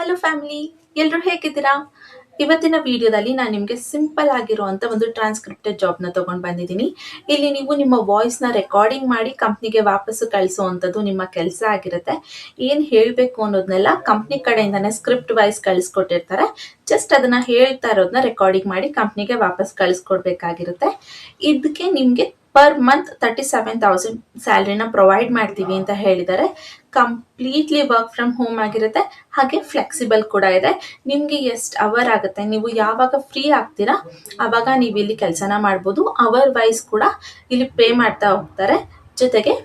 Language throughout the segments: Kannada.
ಹಲೋ ಫ್ಯಾಮಿಲಿ, ಎಲ್ಲರೂ ಹೇಗಿದ್ದೀರಾ? ಇವತ್ತಿನ ವಿಡಿಯೋದಲ್ಲಿ ನಾನು ನಿಮಗೆ ಸಿಂಪಲ್ ಆಗಿರುವಂಥ ಒಂದು ಟ್ರಾನ್ಸ್ಕ್ರಿಪ್ಟೆಡ್ ಜಾಬ್ನ ತೊಗೊಂಡು ಬಂದಿದ್ದೀನಿ. ಇಲ್ಲಿ ನೀವು ನಿಮ್ಮ ವಾಯ್ಸ್ನ ರೆಕಾರ್ಡಿಂಗ್ ಮಾಡಿ ಕಂಪ್ನಿಗೆ ವಾಪಸ್ಸು ಕಳಿಸುವಂಥದ್ದು ನಿಮ್ಮ ಕೆಲಸ ಆಗಿರುತ್ತೆ. ಏನು ಹೇಳಬೇಕು ಅನ್ನೋದನ್ನೆಲ್ಲ ಕಂಪ್ನಿ ಕಡೆಯಿಂದನೇ ಸ್ಕ್ರಿಪ್ಟ್ ವೈಸ್ ಕಳಿಸ್ಕೊಟ್ಟಿರ್ತಾರೆ. ಜಸ್ಟ್ ಅದನ್ನು ಹೇಳ್ತಾ ಇರೋದನ್ನ ರೆಕಾರ್ಡಿಂಗ್ ಮಾಡಿ ಕಂಪ್ನಿಗೆ ವಾಪಸ್ ಕಳಿಸ್ಕೊಡ್ಬೇಕಾಗಿರುತ್ತೆ. ಇದಕ್ಕೆ ನಿಮಗೆ ಪರ್ ಮಂತ್ 37,000 ಸ್ಯಾಲ್ರಿನ ಪ್ರೊವೈಡ್ ಮಾಡ್ತೀವಿ ಅಂತ ಹೇಳಿದ್ದಾರೆ. ಕಂಪ್ಲೀಟ್ಲಿ ವರ್ಕ್ ಫ್ರಮ್ ಹೋಮ್ ಆಗಿರುತ್ತೆ, ಹಾಗೆ ಫ್ಲೆಕ್ಸಿಬಲ್ ಕೂಡ ಇದೆ. ನಿಮಗೆ ಎಷ್ಟು ಅವರ್ ಆಗುತ್ತೆ, ನೀವು ಯಾವಾಗ ಫ್ರೀ ಆಗ್ತೀರಾ ಆವಾಗ ನೀವು ಇಲ್ಲಿ ಕೆಲಸನ ಮಾಡ್ಬೋದು. ಅವರ್ ವೈಸ್ ಕೂಡ ಇಲ್ಲಿ ಪೇ ಮಾಡ್ತಾ ಹೋಗ್ತಾರೆ. ಜೊತೆಗೆ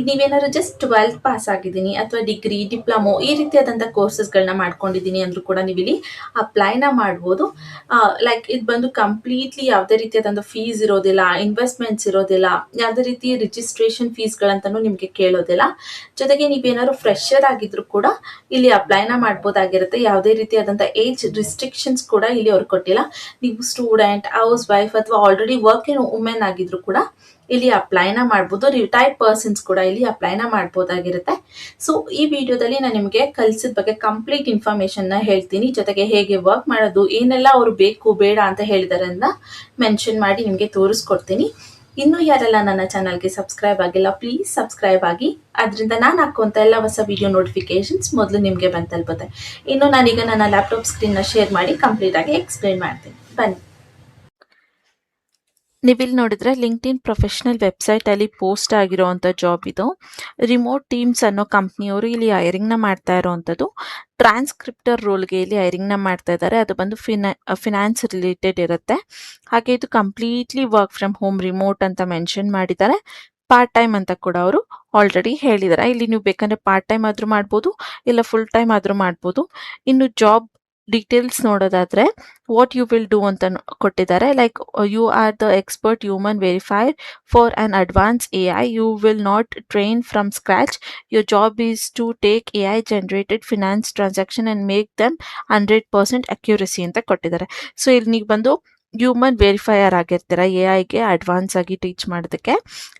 ನೀವೇನಾದ್ರು ಜಸ್ಟ್ 12th ಪಾಸ್ ಆಗಿದ್ದೀನಿ ಅಥವಾ ಡಿಗ್ರಿ, ಡಿಪ್ಲೊಮೊ ಈ ರೀತಿಯಾದಂಥ ಕೋರ್ಸಸ್ಗಳನ್ನ ಮಾಡ್ಕೊಂಡಿದ್ದೀನಿ ಅಂದರೂ ಕೂಡ ನೀವು ಇಲ್ಲಿ ಅಪ್ಲೈನ ಮಾಡ್ಬೋದು. ಲೈಕ್ ಇದು ಬಂದು ಕಂಪ್ಲೀಟ್ಲಿ ಯಾವುದೇ ರೀತಿಯಾದಂಥ ಫೀಸ್ ಇರೋದಿಲ್ಲ, ಇನ್ವೆಸ್ಟ್ಮೆಂಟ್ಸ್ ಇರೋದಿಲ್ಲ, ಯಾವುದೇ ರೀತಿ ರಿಜಿಸ್ಟ್ರೇಷನ್ ಫೀಸ್ಗಳಂತನೂ ನಿಮಗೆ ಕೇಳೋದಿಲ್ಲ. ಜೊತೆಗೆ ನೀವೇನಾದ್ರು ಫ್ರೆಶರ್ ಆಗಿದ್ರು ಕೂಡ ಇಲ್ಲಿ ಅಪ್ಲೈನ ಮಾಡ್ಬೋದಾಗಿರುತ್ತೆ. ಯಾವುದೇ ರೀತಿಯಾದಂಥ ಏಜ್ ರಿಸ್ಟ್ರಿಕ್ಷನ್ಸ್ ಕೂಡ ಇಲ್ಲಿ ಅವ್ರು ಕೊಟ್ಟಿಲ್ಲ. ನೀವು ಸ್ಟೂಡೆಂಟ್, ಹೌಸ್ ವೈಫ್ ಅಥವಾ ಆಲ್ರೆಡಿ ವರ್ಕಿಂಗ್ ವುಮೆನ್ ಆಗಿದ್ರು ಕೂಡ ಇಲ್ಲಿ ಅಪ್ಲೈನ ಮಾಡ್ಬೋದು. ರಿಟೈರ್ಡ್ ಪರ್ಸನ್ಸ್ ಕೂಡ ಇಲ್ಲಿ ಅಪ್ಲೈನ ಮಾಡ್ಬೋದಾಗಿರುತ್ತೆ. ಸೊ ಈ ವಿಡಿಯೋದಲ್ಲಿ ನಾನು ನಿಮಗೆ ಕಲಿಸಿದ ಬಗ್ಗೆ ಕಂಪ್ಲೀಟ್ ಇನ್ಫಾರ್ಮೇಷನ್ನ ಹೇಳ್ತೀನಿ. ಜೊತೆಗೆ ಹೇಗೆ ವರ್ಕ್ ಮಾಡೋದು, ಏನೆಲ್ಲ ಅವರು ಬೇಕು ಬೇಡ ಅಂತ ಹೇಳಿದ್ದಾರೆ ಅಂತ ಮೆನ್ಷನ್ ಮಾಡಿ ನಿಮಗೆ ತೋರಿಸ್ಕೊಡ್ತೀನಿ. ಇನ್ನೂ ಯಾರೆಲ್ಲ ನನ್ನ ಚಾನಲ್ಗೆ ಸಬ್ಸ್ಕ್ರೈಬ್ ಆಗಿಲ್ಲ, ಪ್ಲೀಸ್ ಸಬ್ಸ್ಕ್ರೈಬ್ ಆಗಿ. ಅದರಿಂದ ನಾನು ಹಾಕುವಂಥ ಎಲ್ಲ ಹೊಸ ವಿಡಿಯೋ ನೋಟಿಫಿಕೇಶನ್ಸ್ ಮೊದಲು ನಿಮಗೆ ಬಂದು ತಲುಪುತ್ತೆ. ಇನ್ನು ನಾನೀಗ ನನ್ನ ಲ್ಯಾಪ್ಟಾಪ್ ಸ್ಕ್ರೀನ್ನ ಶೇರ್ ಮಾಡಿ ಕಂಪ್ಲೀಟಾಗಿ ಎಕ್ಸ್ಪ್ಲೇನ್ ಮಾಡ್ತೀನಿ. ಬನ್ನಿ. ನೀವಿಲ್ಲಿ ನೋಡಿದ್ರೆ ಲಿಂಕ್ಡ್ಇನ್ ಪ್ರೊಫೆಷನಲ್ ವೆಬ್ಸೈಟಲ್ಲಿ ಪೋಸ್ಟ್ ಆಗಿರೋವಂಥ ಜಾಬ್ ಇದು. ರಿಮೋಟ್ ಟೀಮ್ಸ್ ಅನ್ನೋ ಕಂಪ್ನಿಯವರು ಇಲ್ಲಿ ಹೈರಿಂಗ್ನ ಮಾಡ್ತಾ ಇರೋವಂಥದ್ದು. ಟ್ರಾನ್ಸ್ಕ್ರಿಪ್ಟರ್ ರೋಲ್ಗೆ ಇಲ್ಲಿ ಹೈರಿಂಗ್ನ ಮಾಡ್ತಾ ಇದ್ದಾರೆ. ಅದು ಬಂದು ಫಿನಾನ್ಸ್ ರಿಲೇಟೆಡ್ ಇರುತ್ತೆ. ಹಾಗೆ ಇದು completely work from home remote ಅಂತ ಮೆನ್ಷನ್ ಮಾಡಿದ್ದಾರೆ. ಪಾರ್ಟ್ ಟೈಮ್ ಅಂತ ಕೂಡ ಅವರು ಆಲ್ರೆಡಿ ಹೇಳಿದ್ದಾರೆ. ಇಲ್ಲಿ ನೀವು ಬೇಕಂದ್ರೆ ಪಾರ್ಟ್ ಟೈಮ್ ಆದರೂ ಮಾಡ್ಬೋದು, ಇಲ್ಲ ಫುಲ್ ಟೈಮ್ ಆದರೂ ಮಾಡ್ಬೋದು. ಇನ್ನು ಜಾಬ್ ಡೀಟೇಲ್ಸ್ ನೋಡೋದಾದ್ರೆ ವಾಟ್ ಯು ವಿಲ್ ಡೂ ಅಂತ ಕೊಟ್ಟಿದ್ದಾರೆ. Like you are the expert human verifier for an advance AI. You will not train from scratch. Your job is to take AI generated finance transaction and make them 100% accuracy ಅಂತ ಕೊಟ್ಟಿದ್ದಾರೆ. ಸೊ ಇಲ್ಲಿ ನೀವು ಬಂದು ಹ್ಯೂಮನ್ ವೆರಿಫೈಯರ್ ಆಗಿರ್ತೀರ AI ಅಡ್ವಾನ್ಸ್ ಆಗಿ ಟೀಚ್ ಮಾಡೋದಕ್ಕೆ.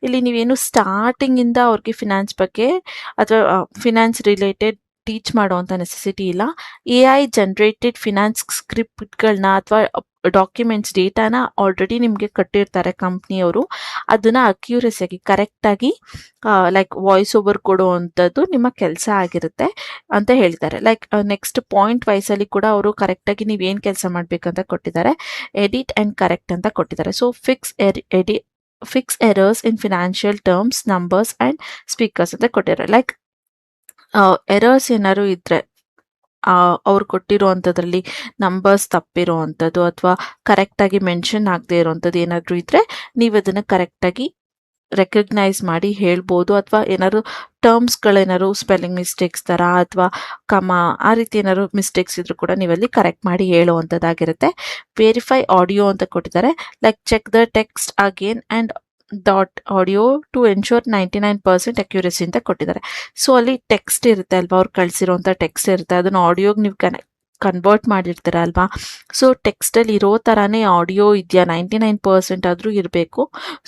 ಇಲ್ಲಿ ನೀವೇನು ಸ್ಟಾರ್ಟಿಂಗಿಂದ ಅವ್ರಿಗೆ ಫಿನಾನ್ಸ್ ಬಗ್ಗೆ ಅಥವಾ ಫಿನಾನ್ಸ್ ರಿಲೇಟೆಡ್ ಟೀಚ್ ಮಾಡುವಂಥ ನೆಸೆಸಿಟಿ ಇಲ್ಲ. AI ಜನರೇಟೆಡ್ ಫಿನಾನ್ಸ್ ಸ್ಕ್ರಿಪ್ಟ್ಗಳನ್ನ ಅಥವಾ ಡಾಕ್ಯುಮೆಂಟ್ಸ್ ಡೇಟಾನ ಆಲ್ರೆಡಿ ನಿಮಗೆ ಕಟ್ಟಿರ್ತಾರೆ ಕಂಪ್ನಿಯವರು. ಅದನ್ನು ಅಕ್ಯುರಸಿಯಾಗಿ ಕರೆಕ್ಟಾಗಿ ಲೈಕ್ ವಾಯ್ಸ್ ಓವರ್ ಕೊಡುವಂಥದ್ದು ನಿಮ್ಮ ಕೆಲಸ ಆಗಿರುತ್ತೆ ಅಂತ ಹೇಳ್ತಾರೆ. ಲೈಕ್ ನೆಕ್ಸ್ಟ್ ಪಾಯಿಂಟ್ ವೈಸಲ್ಲಿ ಕೂಡ ಅವರು ಕರೆಕ್ಟಾಗಿ ನೀವೇನು ಕೆಲಸ ಮಾಡಬೇಕಂತ ಕೊಟ್ಟಿದ್ದಾರೆ. ಎಡಿಟ್ ಆ್ಯಂಡ್ ಕರೆಕ್ಟ್ ಅಂತ ಕೊಟ್ಟಿದ್ದಾರೆ. So fix errors in financial terms, numbers and speakers ಅಂತ ಕೊಟ್ಟಿದ್ದಾರೆ. ಲೈಕ್ ಎರರ್ಸ್ ಏನಾದ್ರು ಇದ್ರೆ ಅವ್ರು ಕೊಟ್ಟಿರೋವಂಥದ್ರಲ್ಲಿ ನಂಬರ್ಸ್ ತಪ್ಪಿರೋ ಅಂಥದ್ದು ಅಥವಾ ಕರೆಕ್ಟಾಗಿ ಮೆನ್ಷನ್ ಆಗದೆ ಇರೋವಂಥದ್ದು ಏನಾದರೂ ಇದ್ದರೆ ನೀವು ಅದನ್ನು ಕರೆಕ್ಟಾಗಿ ರೆಕಗ್ನೈಸ್ ಮಾಡಿ ಹೇಳ್ಬೋದು. ಅಥವಾ ಏನಾದ್ರು ಟರ್ಮ್ಸ್ಗಳೇನಾದ್ರು ಸ್ಪೆಲ್ಲಿಂಗ್ ಮಿಸ್ಟೇಕ್ಸ್ ಥರ ಅಥವಾ ಆ ರೀತಿ ಏನಾದ್ರು ಮಿಸ್ಟೇಕ್ಸ್ ಇದ್ರೂ ಕೂಡ ನೀವಲ್ಲಿ ಕರೆಕ್ಟ್ ಮಾಡಿ ಹೇಳುವಂಥದ್ದಾಗಿರುತ್ತೆ. ವೆರಿಫೈ ಆಡಿಯೋ ಅಂತ ಕೊಟ್ಟಿದ್ದಾರೆ. Like check the text again and dot audio to ensure 99% accuracy ಅಂತ ಕೊಟ್ಟಿದ್ದಾರೆ. ಸೊ ಅಲ್ಲಿ ಟೆಕ್ಸ್ಟ್ ಇರುತ್ತೆ ಅಲ್ವಾ, ಅವ್ರು ಕಳಿಸಿರೋಂಥ ಟೆಕ್ಸ್ಟ್ ಇರುತ್ತೆ, ಅದನ್ನು ಆಡಿಯೋಗೆ ನೀವು ಕನ್ವರ್ಟ್ ಮಾಡಿರ್ತೀರ ಅಲ್ವಾ. ಸೊ ಟೆಕ್ಸ್ಟಲ್ಲಿ ಇರೋ ಥರನೇ ಆಡಿಯೋ ಇದೆಯಾ, 99% ಆದರೂ ಇರಬೇಕು.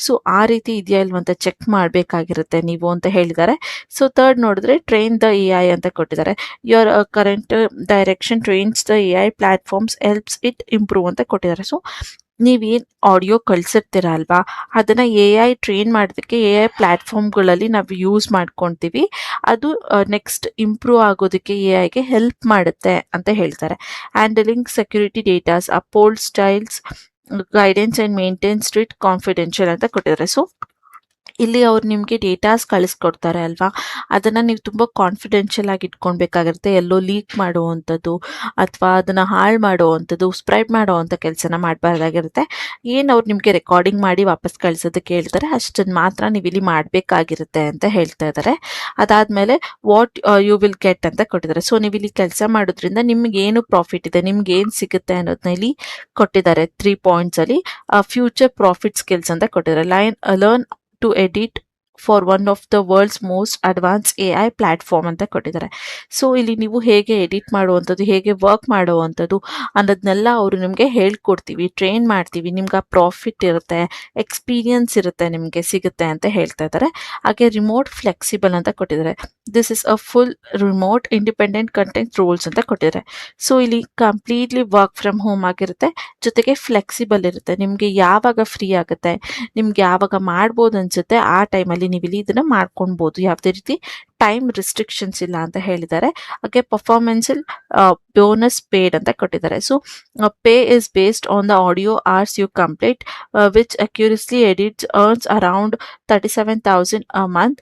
ಸೊ ಆ ರೀತಿ ಇದೆಯಾ ಇಲ್ವ ಅಂತ ಚೆಕ್ ಮಾಡಬೇಕಾಗಿರುತ್ತೆ ನೀವು ಅಂತ ಹೇಳಿದ್ದಾರೆ. ಸೊ ಥರ್ಡ್ ನೋಡಿದ್ರೆ ಟ್ರೈನ್ ದ AI ಅಂತ ಕೊಟ್ಟಿದ್ದಾರೆ. Your current direction trains the AI platforms helps it improve ಅಂತ ಕೊಟ್ಟಿದ್ದಾರೆ. ಸೊ ನೀವೇನು ಆಡಿಯೋ ಕಳಿಸಿರ್ತೀರ ಅಲ್ವಾ, ಅದನ್ನು AI ಟ್ರೈನ್ ಮಾಡೋದಕ್ಕೆ AI ಪ್ಲ್ಯಾಟ್ಫಾರ್ಮ್ಗಳಲ್ಲಿ ನಾವು ಯೂಸ್ ಮಾಡ್ಕೊತೀವಿ. ಅದು ನೆಕ್ಸ್ಟ್ ಇಂಪ್ರೂವ್ ಆಗೋದಕ್ಕೆ AIಗೆ ಹೆಲ್ಪ್ ಮಾಡುತ್ತೆ ಅಂತ ಹೇಳ್ತಾರೆ. Handling security datas, uphold styles, guidance and maintain strict confidential ಅಂತ ಕೊಟ್ಟಿದ್ದಾರೆ. ಸೊ ಇಲ್ಲಿ ಅವ್ರು ನಿಮಗೆ ಡೇಟಾಸ್ ಕಳಿಸ್ಕೊಡ್ತಾರೆ ಅಲ್ವಾ, ಅದನ್ನು ನೀವು ತುಂಬ ಕಾನ್ಫಿಡೆನ್ಷಿಯಲ್ ಆಗಿ ಇಟ್ಕೊಳ್ಬೇಕಾಗಿರುತ್ತೆ. ಎಲ್ಲೋ ಲೀಕ್ ಮಾಡುವಂಥದ್ದು ಅಥವಾ ಅದನ್ನು ಹಾಳು ಮಾಡುವಂಥದ್ದು, ಸ್ಪ್ರೆಡ್ ಮಾಡುವಂಥ ಕೆಲಸನ ಮಾಡಬಾರ್ದಾಗಿರುತ್ತೆ. ಏನು ಅವ್ರು ನಿಮಗೆ ರೆಕಾರ್ಡಿಂಗ್ ಮಾಡಿ ವಾಪಸ್ ಕಳಿಸೋದಕ್ಕೆ ಹೇಳ್ತಾರೆ ಅಷ್ಟನ್ನು ಮಾತ್ರ ನೀವು ಇಲ್ಲಿ ಮಾಡಬೇಕಾಗಿರುತ್ತೆ ಅಂತ ಹೇಳ್ತಾ ಇದ್ದಾರೆ. ಅದಾದಮೇಲೆ ವಾಟ್ ಯು ವಿಲ್ ಗೆಟ್ ಅಂತ ಕೊಟ್ಟಿದ್ದಾರೆ. ಸೊ ನೀವು ಇಲ್ಲಿ ಕೆಲಸ ಮಾಡೋದ್ರಿಂದ ನಿಮ್ಗೆ ಏನು ಪ್ರಾಫಿಟ್ ಇದೆ, ನಿಮ್ಗೆ ಏನು ಸಿಗುತ್ತೆ ಅನ್ನೋದನ್ನ ಇಲ್ಲಿ ಕೊಟ್ಟಿದ್ದಾರೆ 3 ಪಾಯಿಂಟ್ಸಲ್ಲಿ. ಫ್ಯೂಚರ್ ಪ್ರಾಫಿಟ್ ಸ್ಕಿಲ್ಸ್ ಅಂತ ಕೊಟ್ಟಿದ್ದಾರೆ. Learn to edit for one of the world's most advance AI platform ಅಂತ ಕೊಟ್ಟಿದ್ದಾರೆ. ಸೊ ಇಲ್ಲಿ ನೀವು ಹೇಗೆ ಎಡಿಟ್ ಮಾಡುವಂಥದ್ದು, ಹೇಗೆ ವರ್ಕ್ ಮಾಡುವಂಥದ್ದು ಅನ್ನೋದನ್ನೆಲ್ಲ ಅವರು ನಿಮಗೆ ಹೇಳ್ಕೊಡ್ತೀವಿ, ಟ್ರೈನ್ ಮಾಡ್ತೀವಿ, ನಿಮ್ಗೆ ಆ ಪ್ರಾಫಿಟ್ ಇರುತ್ತೆ, ಎಕ್ಸ್ಪೀರಿಯನ್ಸ್ ಇರುತ್ತೆ, ನಿಮಗೆ ಸಿಗುತ್ತೆ ಅಂತ ಹೇಳ್ತಾ ಇದ್ದಾರೆ. ಹಾಗೆ ರಿಮೋಟ್ ಫ್ಲೆಕ್ಸಿಬಲ್ ಅಂತ ಕೊಟ್ಟಿದ್ದಾರೆ. This is a full remote independent content rules ಅಂತ ಕೊಟ್ಟಿದ್ದಾರೆ. ಸೊ ಇಲ್ಲಿ ಕಂಪ್ಲೀಟ್ಲಿ ವರ್ಕ್ ಫ್ರಮ್ ಹೋಮ್ ಆಗಿರುತ್ತೆ, ಜೊತೆಗೆ ಫ್ಲೆಕ್ಸಿಬಲ್ ಇರುತ್ತೆ. ನಿಮಗೆ ಯಾವಾಗ ಫ್ರೀ ಆಗುತ್ತೆ, ನಿಮ್ಗೆ ಯಾವಾಗ ಮಾಡ್ಬೋದು ಅನ್ಸುತ್ತೆ ಆ ಟೈಮಲ್ಲಿ ನೀವು ಇಲ್ಲಿ ಇದನ್ನ ಮಾಡ್ಕೊಳ್ಬಹುದು. ಯಾವುದೇ ರೀತಿ ಟೈಮ್ ರಿಸ್ಟ್ರಿಕ್ಷನ್ಸ್ ಇಲ್ಲ ಅಂತ ಹೇಳಿದ್ದಾರೆ. ಹಾಗೆ ಪರ್ಫಾರ್ಮೆನ್ಸ್ ಬೋನಸ್ ಪೇಡ್ ಅಂತ ಕೊಟ್ಟಿದ್ದಾರೆ. So pay is based on the audio hours you complete which accurately edits earns around 37,000 a month.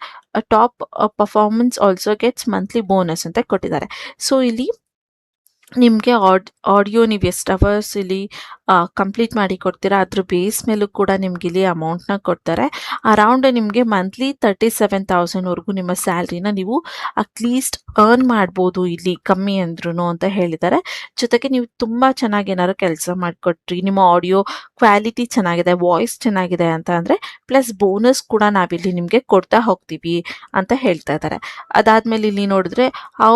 Top performance also gets monthly bonus ಅಂತ ಕೊಟ್ಟಿದ್ದಾರೆ. ಸೊ ಇಲ್ಲಿ ನಿಮಗೆ ಆಡಿಯೋ ನೀವು ಎಷ್ಟು ಅವರ್ಸ್ ಇಲ್ಲಿ ಕಂಪ್ಲೀಟ್ ಮಾಡಿ ಕೊಡ್ತೀರಾ ಅದ್ರ ಬೇಸ್ ಮೇಲೂ ಕೂಡ ನಿಮ್ಗೆ ಇಲ್ಲಿ ಅಮೌಂಟ್ನ ಕೊಡ್ತಾರೆ. ಅರೌಂಡ್ ನಿಮಗೆ ಮಂತ್ಲಿ 37,000ವರೆಗೂ ನಿಮ್ಮ ಸ್ಯಾಲ್ರಿನ ನೀವು ಅಟ್ಲೀಸ್ಟ್ ಅರ್ನ್ ಮಾಡ್ಬೋದು ಇಲ್ಲಿ, ಕಮ್ಮಿ ಅಂದ್ರೂ ಅಂತ ಹೇಳಿದ್ದಾರೆ. ಜೊತೆಗೆ ನೀವು ತುಂಬ ಚೆನ್ನಾಗಿ ಏನಾದ್ರು ಕೆಲಸ ಮಾಡಿಕೊಟ್ರಿ, ನಿಮ್ಮ ಆಡಿಯೋ ಕ್ವಾಲಿಟಿ ಚೆನ್ನಾಗಿದೆ, ವಾಯ್ಸ್ ಚೆನ್ನಾಗಿದೆ ಅಂತ ಅಂದರೆ ಪ್ಲಸ್ ಬೋನಸ್ ಕೂಡ ನಾವಿಲ್ಲಿ ನಿಮಗೆ ಕೊಡ್ತಾ ಹೋಗ್ತೀವಿ ಅಂತ ಹೇಳ್ತಾ ಇದ್ದಾರೆ. ಅದಾದ್ಮೇಲೆ ಇಲ್ಲಿ ನೋಡಿದ್ರೆ ಹೌ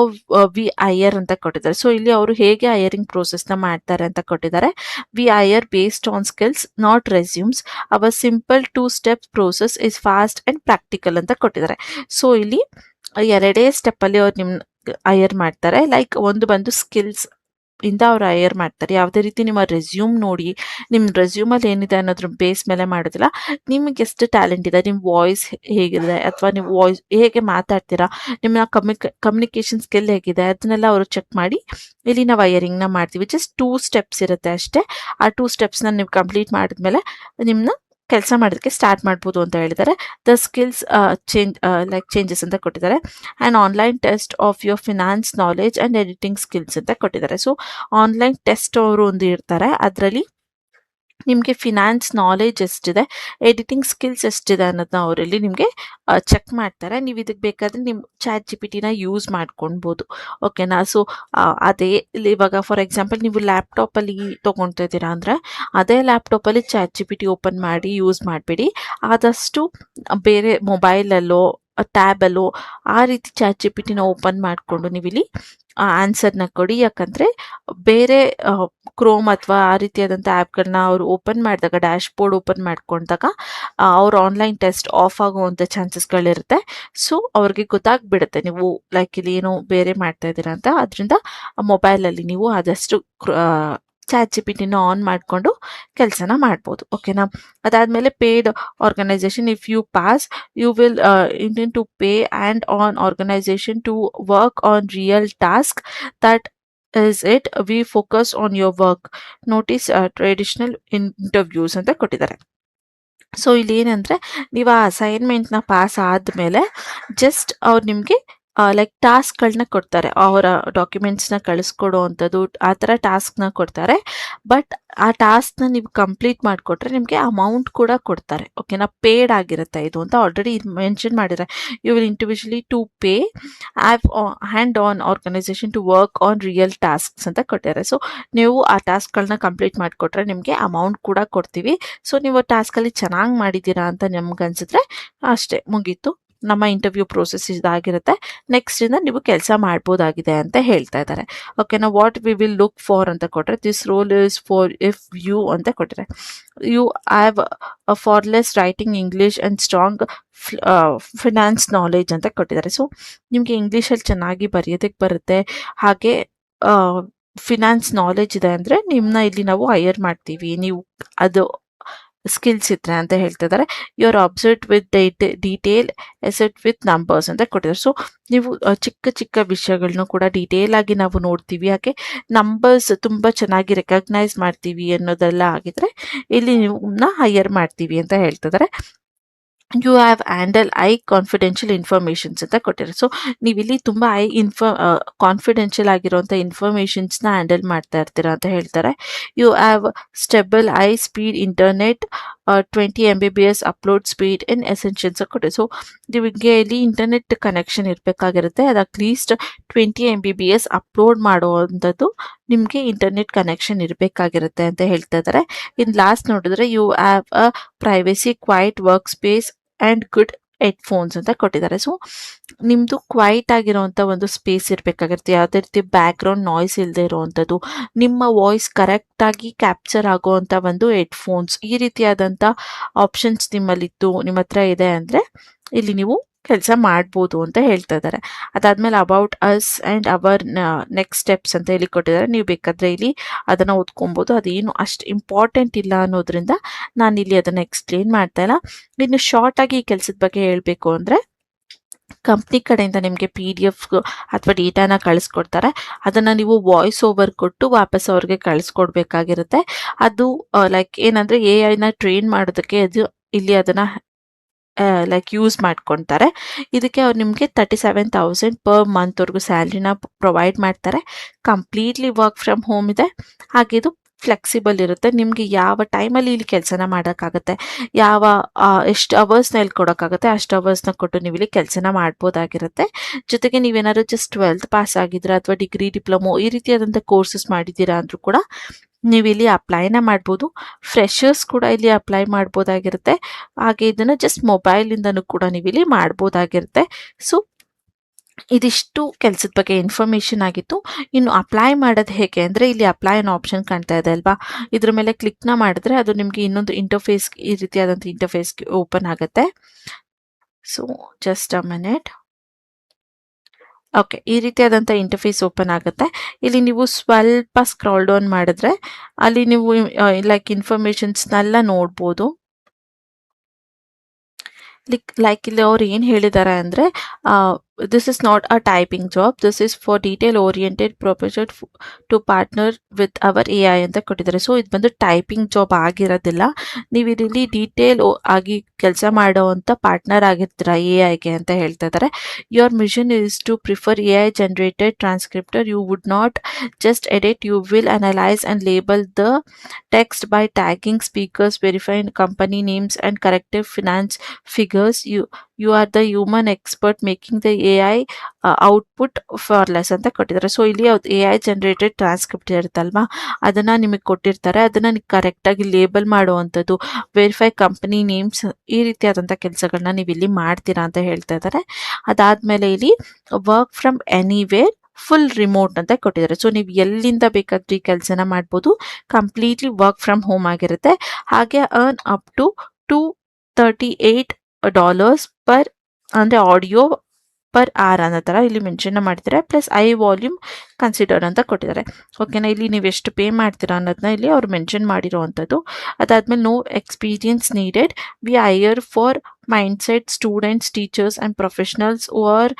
ವಿ ಐಯರ್ ಅಂತ ಕೊಟ್ಟಿದ್ದಾರೆ. ಸೊ ಇಲ್ಲಿ ಅವರು ಹೇಗೆ ಹೈಯರಿಂಗ್ ಪ್ರೋಸೆಸ್ನ ಮಾಡ್ತಾರೆ ಅಂತ ಕೊಟ್ಟಿದ್ದಾರೆ. We hire based on skills not resumes. Our simple 2 step process is fast and practical ಅಂತ ಕೊಟ್ಟಿದ್ದಾರೆ. ಸೊ ಇಲ್ಲಿ 2 ಸ್ಟೆಪ್ಪಲ್ಲಿ ಅವ್ರು ನಿಮ್ ಹೈಯರ್ ಮಾಡ್ತಾರೆ. ಲೈಕ್ ಒಂದು ಬಂದು ಸ್ಕಿಲ್ಸ್ ಇಂದ ಅವ್ರು ಹೈಯರ್ ಮಾಡ್ತಾರೆ. ಯಾವುದೇ ರೀತಿ ನಿಮ್ಮ ರೆಸ್ಯೂಮ್ ನೋಡಿ, ನಿಮ್ಮ ರೆಸ್ಯೂಮಲ್ಲಿ ಏನಿದೆ ಅನ್ನೋದ್ರ ಬೇಸ್ ಮೇಲೆ ಮಾಡೋದಿಲ್ಲ. ನಿಮಗೆ ಎಷ್ಟು ಟ್ಯಾಲೆಂಟ್ ಇದೆ, ನಿಮ್ಮ ವಾಯ್ಸ್ ಹೇಗಿದೆ, ಅಥವಾ ನೀವು ವಾಯ್ಸ್ ಹೇಗೆ ಮಾತಾಡ್ತೀರಾ, ನಿಮ್ಮ ಕಮ್ಯುನಿಕೇಷನ್ ಸ್ಕಿಲ್ ಹೇಗಿದೆ, ಅದನ್ನೆಲ್ಲ ಅವರು ಚೆಕ್ ಮಾಡಿ ಇಲ್ಲಿ ನಾವು ಹೈಯರಿಂಗ್ನ ಮಾಡ್ತೀವಿ. ಜಸ್ಟ್ 2 ಸ್ಟೆಪ್ಸ್ ಇರುತ್ತೆ ಅಷ್ಟೇ. ಆ 2 ಸ್ಟೆಪ್ಸ್ನ ನೀವು ಕಂಪ್ಲೀಟ್ ಮಾಡಿದ್ಮೇಲೆ ನಿಮ್ಮನ್ನ ಕೆಲಸ ಮಾಡೋದಕ್ಕೆ ಸ್ಟಾರ್ಟ್ ಮಾಡ್ಬೋದು ಅಂತ ಹೇಳಿದ್ದಾರೆ. ದ ಸ್ಕಿಲ್ಸ್ ಚೇಂಜಸ್ ಅಂತ ಕೊಟ್ಟಿದ್ದಾರೆ. And online test of your finance knowledge and editing skills ಅಂತ ಕೊಟ್ಟಿದ್ದಾರೆ. ಸೊ ಆನ್ಲೈನ್ ಟೆಸ್ಟ್ ಅವರು ಒಂದು ಇರ್ತಾರೆ, ಅದರಲ್ಲಿ ನಿಮಗೆ ಫಿನಾನ್ಸ್ ನಾಲೆಜ್ ಎಷ್ಟಿದೆ, ಎಡಿಟಿಂಗ್ ಸ್ಕಿಲ್ಸ್ ಎಷ್ಟಿದೆ ಅನ್ನೋದನ್ನ ಅವರಲ್ಲಿ ನಿಮಗೆ ಚೆಕ್ ಮಾಡ್ತಾರೆ. ನೀವು ಇದಕ್ಕೆ ಬೇಕಾದರೆ ನಿಮ್ಮ ChatGPTನ ಯೂಸ್ ಮಾಡ್ಕೊಳ್ಬೋದು. ಓಕೆನಾ. ಸೊ ಅದೇ ಇವಾಗ ಫಾರ್ ಎಕ್ಸಾಂಪಲ್ ನೀವು ಲ್ಯಾಪ್ಟಾಪಲ್ಲಿ ತೊಗೊಳ್ತಾ ಇದ್ದೀರಾ ಅಂದರೆ ಅದೇ ಲ್ಯಾಪ್ಟಾಪಲ್ಲಿ ChatGPT ಓಪನ್ ಮಾಡಿ ಯೂಸ್ ಮಾಡಬೇಡಿ. ಆದಷ್ಟು ಬೇರೆ ಮೊಬೈಲಲ್ಲೋ ಟ್ಯಾಬಲ್ಲೋ ಆ ರೀತಿ ChatGPTನ ಓಪನ್ ಮಾಡಿಕೊಂಡು ನೀವಿಲ್ಲಿ ಆನ್ಸರ್ನ ಕೊಡಿ. ಯಾಕಂದರೆ ಬೇರೆ ಕ್ರೋಮ್ ಅಥವಾ ಆ ರೀತಿಯಾದಂಥ ಆ್ಯಪ್ಗಳನ್ನ ಅವರು ಓಪನ್ ಮಾಡಿದಾಗ, ಡ್ಯಾಶ್ ಬೋರ್ಡ್ ಓಪನ್ ಮಾಡ್ಕೊಂಡಾಗ ಅವ್ರ ಆನ್ಲೈನ್ ಟೆಸ್ಟ್ ಆಫ್ ಆಗುವಂಥ ಚಾನ್ಸಸ್ಗಳಿರುತ್ತೆ. ಸೊ ಅವ್ರಿಗೆ ಗೊತ್ತಾಗ್ಬಿಡುತ್ತೆ ನೀವು ಲೈಕ್ ಇಲ್ಲಿ ಏನೋ ಬೇರೆ ಮಾಡ್ತಾ ಇದ್ದೀರಾ ಅಂತ. ಅದರಿಂದ ಮೊಬೈಲಲ್ಲಿ ನೀವು ಆದಷ್ಟು ChatGPTನ ಆನ್ ಮಾಡಿಕೊಂಡು ಕೆಲಸನ ಮಾಡ್ಬೋದು. ಓಕೆನಾ. ಅದಾದಮೇಲೆ paid organisation. If you pass you will intend to pay and on organisation to work on real task that is it we focus on your work. Notice traditional interviews ಅಂತ ಕೊಟ್ಟಿದ್ದಾರೆ. ಸೊ ಇಲ್ಲಿ ಏನಂದರೆ ನೀವು ಆ ಅಸೈನ್ಮೆಂಟ್ನ ಪಾಸ್ ಆದಮೇಲೆ ಜಸ್ಟ್ ಅವ್ರು ನಿಮಗೆ ಲೈಕ್ ಟಾಸ್ಕ್ಗಳನ್ನ ಕೊಡ್ತಾರೆ, ಅವರ ಡಾಕ್ಯುಮೆಂಟ್ಸ್ನ ಕಳಿಸ್ಕೊಡೋ ಅಂಥದ್ದು ಆ ಥರ ಟಾಸ್ಕ್ನ ಕೊಡ್ತಾರೆ. ಬಟ್ ಆ ಟಾಸ್ಕ್ನ ನೀವು ಕಂಪ್ಲೀಟ್ ಮಾಡಿಕೊಟ್ರೆ ನಿಮಗೆ ಅಮೌಂಟ್ ಕೂಡ ಕೊಡ್ತಾರೆ. ಓಕೆನಾ. ಪೇಯ್ಡ್ ಆಗಿರುತ್ತೆ ಇದು ಅಂತ ಆಲ್ರೆಡಿ ಮೆನ್ಷನ್ ಮಾಡಿದ್ದಾರೆ. You will individually to pay hand on organisation to work on real tasks ಅಂತ ಕೊಟ್ಟಿದ್ದಾರೆ. ಸೊ ನೀವು ಆ ಟಾಸ್ಕ್ಗಳನ್ನ ಕಂಪ್ಲೀಟ್ ಮಾಡಿಕೊಟ್ರೆ ನಿಮಗೆ ಅಮೌಂಟ್ ಕೂಡ ಕೊಡ್ತೀವಿ. ಸೊ ನೀವು ಟಾಸ್ಕಲ್ಲಿ ಚೆನ್ನಾಗಿ ಮಾಡಿದ್ದೀರಾ ಅಂತ ನಮ್ಗೆ ಅನ್ಸಿದ್ರೆ ಅಷ್ಟೇ, ಮುಗೀತು, ನಮ್ಮ ಇಂಟರ್ವ್ಯೂ ಪ್ರೋಸೆಸ್ ಇದಾಗಿರುತ್ತೆ. ನೆಕ್ಸ್ಟ್ ಇಂದ ನೀವು ಕೆಲಸ ಮಾಡ್ಬೋದಾಗಿದೆ ಅಂತ ಹೇಳ್ತಾ ಇದ್ದಾರೆ. ಓಕೆನಾ. What we will look for ಅಂತ ಕೊಟ್ಟರೆ this role is for if you ಅಂತ ಕೊಟ್ಟಿದ್ದಾರೆ. You have flawless writing English and strong finance knowledge ಅಂತ ಕೊಟ್ಟಿದ್ದಾರೆ. ಸೊ ನಿಮಗೆ ಇಂಗ್ಲೀಷಲ್ಲಿ ಚೆನ್ನಾಗಿ ಬರೆಯೋದಕ್ಕೆ ಬರುತ್ತೆ, ಹಾಗೆ ಫಿನಾನ್ಸ್ ನಾಲೆಜ್ ಇದೆ ಅಂದರೆ ನಿಮ್ಮನ್ನ ಇಲ್ಲಿ ನಾವು ಹೈಯರ್ ಮಾಡ್ತೀವಿ, ನೀವು ಅದು ಸ್ಕಿಲ್ಸ್ ಇದ್ರೆ ಅಂತ ಹೇಳ್ತಾ ಇದ್ದಾರೆ. You are observe with detail asset with numbers ಅಂತ ಕೊಟ್ಟಿದ್ದಾರೆ. ಸೊ ನೀವು ಚಿಕ್ಕ ಚಿಕ್ಕ ವಿಷಯಗಳನ್ನೂ ಕೂಡ ಡೀಟೇಲ್ ಆಗಿ ನಾವು ನೋಡ್ತೀವಿ, ಹಾಗೆ ನಂಬರ್ಸ್ ತುಂಬ ಚೆನ್ನಾಗಿ ರೆಕಗ್ನೈಸ್ ಮಾಡ್ತೀವಿ ಅನ್ನೋದೆಲ್ಲ ಆಗಿದ್ರೆ ಇಲ್ಲಿ ನಿಮ್ಮನ್ನ ಹೈಯರ್ ಮಾಡ್ತೀವಿ ಅಂತ ಹೇಳ್ತಾ ಇದ್ದಾರೆ. You have handle confidential informations ಅಂತ ಕೊಟ್ಟಿದ್ದಾರೆ. ಸೊ ನೀವು ಇಲ್ಲಿ ತುಂಬ ಕಾನ್ಫಿಡೆನ್ಷಿಯಲ್ ಆಗಿರುವಂಥ ಇನ್ಫಾರ್ಮೇಷನ್ಸ್ನ ಹ್ಯಾಂಡಲ್ ಮಾಡ್ತಾ ಇರ್ತೀರಾ ಅಂತ ಹೇಳ್ತಾರೆ. You have stable speed internet 20 Mbps upload speed in essentials ಕೊಟ್ಟಿದೆ. ಸೊ ನಿಮಗೆ ಇಲ್ಲಿ ಇಂಟರ್ನೆಟ್ ಕನೆಕ್ಷನ್ ಇರಬೇಕಾಗಿರುತ್ತೆ, ಅದು ಅಟ್ಲೀಸ್ಟ್ 20 Mbps ಅಪ್ಲೋಡ್ ಮಾಡುವಂಥದ್ದು ನಿಮಗೆ ಇಂಟರ್ನೆಟ್ ಕನೆಕ್ಷನ್ ಇರಬೇಕಾಗಿರುತ್ತೆ ಅಂತ ಹೇಳ್ತಾ ಇದ್ದಾರೆ. ಇನ್ ಲಾಸ್ಟ್ ನೋಡಿದ್ರೆ you have a privacy quiet work space and good headphones ಅಂತ ಕೊಟ್ಟಿದ್ದಾರೆ. ಸೊ ನಿಮ್ಮದು ಕ್ವೈಟ್ ಆಗಿರೋವಂಥ ಒಂದು ಸ್ಪೇಸ್ ಇರಬೇಕಾಗಿರುತ್ತೆ, ಯಾವುದೇ ರೀತಿ ಬ್ಯಾಕ್ಗ್ರೌಂಡ್ ನಾಯ್ಸ್ ಇಲ್ಲದೆ ಇರುವಂಥದ್ದು, ನಿಮ್ಮ ವಾಯ್ಸ್ ಕರೆಕ್ಟಾಗಿ ಕ್ಯಾಪ್ಚರ್ ಆಗುವಂಥ ಒಂದು ಹೆಡ್ಫೋನ್ಸ್, ಈ ರೀತಿಯಾದಂಥ ಆಪ್ಷನ್ಸ್ ನಿಮ್ಮಲ್ಲಿತ್ತು, ನಿಮ್ಮ ಹತ್ರ ಇದೆ ಅಂದರೆ ಇಲ್ಲಿ ನೀವು ಕೆಲಸ ಮಾಡ್ಬೋದು ಅಂತ ಹೇಳ್ತಾ ಇದ್ದಾರೆ. ಅದಾದ್ಮೇಲೆ about us and our next steps ಅಂತ ಹೇಳಿ ಕೊಟ್ಟಿದ್ದಾರೆ. ನೀವು ಬೇಕಾದರೆ ಇಲ್ಲಿ ಅದನ್ನು ಓದ್ಕೊಬೋದು. ಅದೇನು ಅಷ್ಟು ಇಂಪಾರ್ಟೆಂಟ್ ಇಲ್ಲ ಅನ್ನೋದ್ರಿಂದ ನಾನು ಇಲ್ಲಿ ಅದನ್ನು ಎಕ್ಸ್ಪ್ಲೇನ್ ಮಾಡ್ತಾ ಇಲ್ಲ. ಇನ್ನು ಶಾರ್ಟ್ ಆಗಿ ಈ ಕೆಲಸದ ಬಗ್ಗೆ ಹೇಳಬೇಕು ಅಂದರೆ, ಕಂಪ್ನಿ ಕಡೆಯಿಂದ ನಿಮಗೆ PDF ಅಥವಾ ಡೇಟಾನ ಕಳಿಸ್ಕೊಡ್ತಾರೆ. ಅದನ್ನು ನೀವು ವಾಯ್ಸ್ ಓವರ್ ಕೊಟ್ಟು ವಾಪಸ್ ಅವ್ರಿಗೆ ಕಳಿಸ್ಕೊಡ್ಬೇಕಾಗಿರುತ್ತೆ. ಅದು ಲೈಕ್ ಏನಂದರೆ AI ಟ್ರೈನ್ ಮಾಡೋದಕ್ಕೆ ಅದು ಇಲ್ಲಿ ಅದನ್ನು ಲೈಕ್ ಯೂಸ್ ಮಾಡ್ಕೊತಾರೆ. ಇದಕ್ಕೆ ಅವ್ರು ನಿಮಗೆ 37,000 ಪರ್ ಮಂತ್ವರೆಗೂ ಸ್ಯಾಲ್ರಿನ ಪ್ರೊವೈಡ್ ಮಾಡ್ತಾರೆ. ಕಂಪ್ಲೀಟ್ಲಿ ವರ್ಕ್ ಫ್ರಮ್ ಹೋಮ್ ಇದೆ. ಹಾಗೆ ಇದು ಫ್ಲೆಕ್ಸಿಬಲ್ ಇರುತ್ತೆ. ನಿಮಗೆ ಯಾವ ಟೈಮಲ್ಲಿ ಇಲ್ಲಿ ಕೆಲಸನ ಮಾಡೋಕ್ಕಾಗತ್ತೆ, ಎಷ್ಟು ಅವರ್ಸ್ನ ಇಲ್ಲಿ ಕೊಡೋಕ್ಕಾಗುತ್ತೆ ಅಷ್ಟು ಅವರ್ಸ್ನ ಕೊಟ್ಟು ನೀವು ಇಲ್ಲಿ ಕೆಲಸನ ಮಾಡ್ಬೋದಾಗಿರುತ್ತೆ. ಜೊತೆಗೆ ನೀವೇನಾದ್ರು ಜಸ್ಟ್ 12th ಪಾಸ್ ಆಗಿದ್ದೀರಾ ಅಥವಾ ಡಿಗ್ರಿ ಡಿಪ್ಲೊಮೊ ಈ ರೀತಿಯಾದಂಥ ಕೋರ್ಸಸ್ ಮಾಡಿದ್ದೀರಾ ಅಂದರೂ ಕೂಡ ನೀವು ಇಲ್ಲಿ ಅಪ್ಲೈನ ಮಾಡ್ಬೋದು. ಫ್ರೆಷರ್ಸ್ ಕೂಡ ಇಲ್ಲಿ ಅಪ್ಲೈ ಮಾಡ್ಬೋದಾಗಿರುತ್ತೆ. ಹಾಗೆ ಇದನ್ನು ಜಸ್ಟ್ ಮೊಬೈಲಿಂದನೂ ಕೂಡ ನೀವು ಇಲ್ಲಿ ಮಾಡ್ಬೋದಾಗಿರುತ್ತೆ. ಸೊ ಇದಿಷ್ಟು ಕೆಲಸದ ಬಗ್ಗೆ ಇನ್ಫಾರ್ಮೇಷನ್ ಆಗಿತ್ತು. ಇನ್ನು ಅಪ್ಲೈ ಮಾಡೋದು ಹೇಗೆ ಅಂದರೆ, ಇಲ್ಲಿ ಅಪ್ಲೈ ಅನ್ನೋ ಆಪ್ಷನ್ ಕಾಣ್ತಾ ಇದೆ ಅಲ್ವಾ, ಇದ್ರ ಮೇಲೆ ಕ್ಲಿಕ್ನ ಮಾಡಿದ್ರೆ ಅದು ನಿಮಗೆ ಇನ್ನೊಂದು ಇಂಟರ್ಫೇಸ್, ಈ ರೀತಿಯಾದಂಥ ಇಂಟರ್ಫೇಸ್ಗೆ ಓಪನ್ ಆಗುತ್ತೆ. So just a minute. Okay, ಈ ರೀತಿಯಾದಂಥ ಇಂಟರ್ಫೇಸ್ ಓಪನ್ ಆಗುತ್ತೆ. ಇಲ್ಲಿ ನೀವು ಸ್ವಲ್ಪ ಸ್ಕ್ರಾಲ್ ಡೌನ್ ಮಾಡಿದ್ರೆ ಅಲ್ಲಿ ನೀವು ಲೈಕ್ ಇನ್ಫಾರ್ಮೇಷನ್ಸ್ನೆಲ್ಲ ನೋಡ್ಬೋದು. ಲೈಕ್ ಇಲ್ಲಿ ಅವ್ರು ಏನು ಹೇಳಿದ್ದಾರೆ ಅಂದರೆ, this is not a typing job, this is for detail oriented profession to partner with our AI ಅಂತ ಕೊಟ್ಟಿದ್ದಾರೆ. ಸೊ ಇದು ಬಂದು ಟೈಪಿಂಗ್ ಜಾಬ್ ಆಗಿರೋದಿಲ್ಲ. ನೀವು ಇಲ್ಲಿ ಡೀಟೇಲ್ ಆಗಿ ಕೆಲಸ ಮಾಡೋವಂಥ ಪಾರ್ಟ್ನರ್ ಆಗಿರ್ತೀರ AIಗೆ ಅಂತ ಹೇಳ್ತಾ ಇದ್ದಾರೆ. Your mission is to prefer AI generated transcripts. You would not just edit, you will analyse and label the text by tagging speakers, verifying company names and corrective finance figures. You are the human expert making the AI output flawless ಅಂತ ಕೊಟ್ಟಿದ್ದಾರೆ. ಸೊ ಇಲ್ಲಿ AI ಜನರೇಟೆಡ್ ಟ್ರಾನ್ಸ್ಕ್ರಿಪ್ಟ್ ಇರುತ್ತಲ್ವಾ, ಅದನ್ನು ನಿಮಗೆ ಕೊಟ್ಟಿರ್ತಾರೆ. ಅದನ್ನು ನೀವು ಕರೆಕ್ಟಾಗಿ ಲೇಬಲ್ ಮಾಡುವಂಥದ್ದು, ವೆರಿಫೈ ಕಂಪನಿ ನೇಮ್ಸ್, ಈ ರೀತಿಯಾದಂಥ ಕೆಲಸಗಳನ್ನ ನೀವು ಇಲ್ಲಿ ಮಾಡ್ತೀರಾ ಅಂತ ಹೇಳ್ತಾ ಇದ್ದಾರೆ. ಅದಾದಮೇಲೆ ಇಲ್ಲಿ work from anywhere, full remote ಅಂತ ಕೊಟ್ಟಿದ್ದಾರೆ. ಸೊ ನೀವು ಎಲ್ಲಿಂದ ಬೇಕಾದ್ರೂ ಈ ಕೆಲಸನ ಮಾಡ್ಬೋದು. ಕಂಪ್ಲೀಟ್ಲಿ ವರ್ಕ್ ಫ್ರಮ್ ಹೋಮ್ ಆಗಿರುತ್ತೆ. ಹಾಗೆ ಅರ್ನ್ ಅಪ್ ಟು $238 ಪರ್, ಅಂದರೆ ಆಡಿಯೋ ಪರ್ ಅವರ್ ಅನ್ನೋ ಥರ ಇಲ್ಲಿ ಮೆನ್ಷನ್ ಮಾಡಿದ್ದಾರೆ. ಪ್ಲಸ್ ಐ ವಾಲ್ಯೂಮ್ ಕನ್ಸಿಡರ್ ಅಂತ ಕೊಟ್ಟಿದ್ದಾರೆ. ಓಕೆನಾ, ಇಲ್ಲಿ ನೀವು ಎಷ್ಟು ಪೇ ಮಾಡ್ತೀರಾ ಅನ್ನೋದನ್ನ ಇಲ್ಲಿ ಅವ್ರು ಮೆನ್ಷನ್ ಮಾಡಿರೋವಂಥದ್ದು. ಅದಾದಮೇಲೆ no experience needed, we hire for mindset students, teachers and professionals who are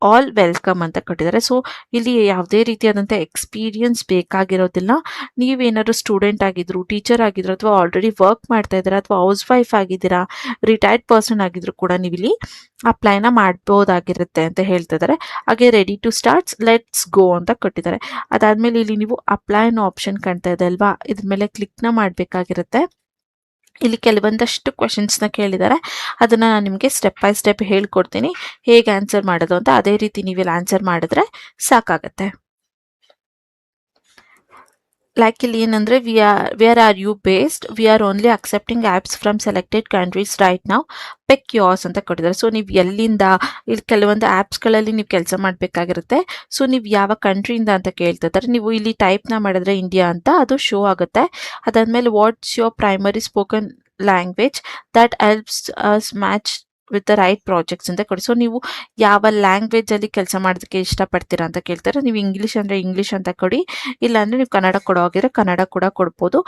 all welcome ಅಂತ ಕೊಟ್ಟಿದ್ದಾರೆ. ಸೊ ಇಲ್ಲಿ ಯಾವುದೇ ರೀತಿಯಾದಂಥ ಎಕ್ಸ್ಪೀರಿಯನ್ಸ್ ಬೇಕಾಗಿರೋದಿಲ್ಲ. ನೀವೇನಾದ್ರು ಸ್ಟೂಡೆಂಟ್ ಆಗಿದ್ರು, ಟೀಚರ್ ಆಗಿದ್ರು, ಅಥವಾ ಆಲ್ರೆಡಿ ವರ್ಕ್ ಮಾಡ್ತಾ ಇದ್ದೀರಾ, ಅಥವಾ ಹೌಸ್ ವೈಫ್ ಆಗಿದ್ದೀರಾ, ರಿಟೈರ್ಡ್ ಪರ್ಸನ್ ಆಗಿದ್ರು ಕೂಡ ನೀವು ಇಲ್ಲಿ ಅಪ್ಲೈನ ಮಾಡ್ಬೋದಾಗಿರುತ್ತೆ ಅಂತ ಹೇಳ್ತಾ ಇದ್ದಾರೆ. ಹಾಗೆ ready to starts, let's go ಅಂತ ಕೊಟ್ಟಿದ್ದಾರೆ. ಅದಾದಮೇಲೆ ಇಲ್ಲಿ ನೀವು ಅಪ್ಲೈ ಅನ್ನೋ ಆಪ್ಷನ್ ಕಾಣ್ತಾ ಇದೆ ಅಲ್ವಾ, ಇದ್ರ ಮೇಲೆ ಕ್ಲಿಕ್ನ ಮಾಡಬೇಕಾಗಿರುತ್ತೆ. ಇಲ್ಲಿ ಕೆಲವೊಂದಷ್ಟು ಕ್ವೆಶನ್ಸ್ನ ಕೇಳಿದ್ದಾರೆ. ಅದನ್ನು ನಾನು ನಿಮಗೆ ಸ್ಟೆಪ್ ಬೈ ಸ್ಟೆಪ್ ಹೇಳ್ಕೊಡ್ತೀನಿ ಹೇಗೆ ಆನ್ಸರ್ ಮಾಡೋದು ಅಂತ. ಅದೇ ರೀತಿ ನೀವಿಲ್ಲಿ ಆನ್ಸರ್ ಮಾಡಿದ್ರೆ ಸಾಕಾಗತ್ತೆ. ಲೈಕ್ ಇಲ್ಲಿ ಏನಂದರೆ, where are you based, we are only accepting apps from selected countries right ನಾವು, ಪಿಕ್ ಯೋರ್ಸ್ ಅಂತ ಕೊಟ್ಟಿದ್ದಾರೆ. ಸೊ ನೀವು ಎಲ್ಲಿಂದ, ಇಲ್ಲಿ ಕೆಲವೊಂದು ಆ್ಯಪ್ಸ್ಗಳಲ್ಲಿ ನೀವು ಕೆಲಸ ಮಾಡಬೇಕಾಗಿರುತ್ತೆ. ಸೊ ನೀವು ಯಾವ ಕಂಟ್ರಿಯಿಂದ ಅಂತ ಕೇಳ್ತಾ ಇದ್ದಾರೆ. ನೀವು ಇಲ್ಲಿ ಟೈಪ್ನ ಮಾಡಿದ್ರೆ ಇಂಡಿಯಾ ಅಂತ ಅದು ಶೋ ಆಗುತ್ತೆ. ಅದಾದಮೇಲೆ what's your primary spoken language that helps us match with the right projects ಅಂತ ಕೊಡಿ. ಸೊ ನೀವು ಯಾವ ಲ್ಯಾಂಗ್ವೇಜಲ್ಲಿ ಕೆಲಸ ಮಾಡೋದಕ್ಕೆ ಇಷ್ಟಪಡ್ತೀರಾ ಅಂತ ಕೇಳ್ತಾರೆ. ನೀವು ಇಂಗ್ಲೀಷ್ ಅಂದರೆ ಇಂಗ್ಲೀಷ್ ಅಂತ ಕೊಡಿ, ಇಲ್ಲಾಂದರೆ ನೀವು ಕನ್ನಡ ಕೊಡೋಗಿದ್ರೆ ಕನ್ನಡ ಕೂಡ ಕೊಡ್ಬೋದು.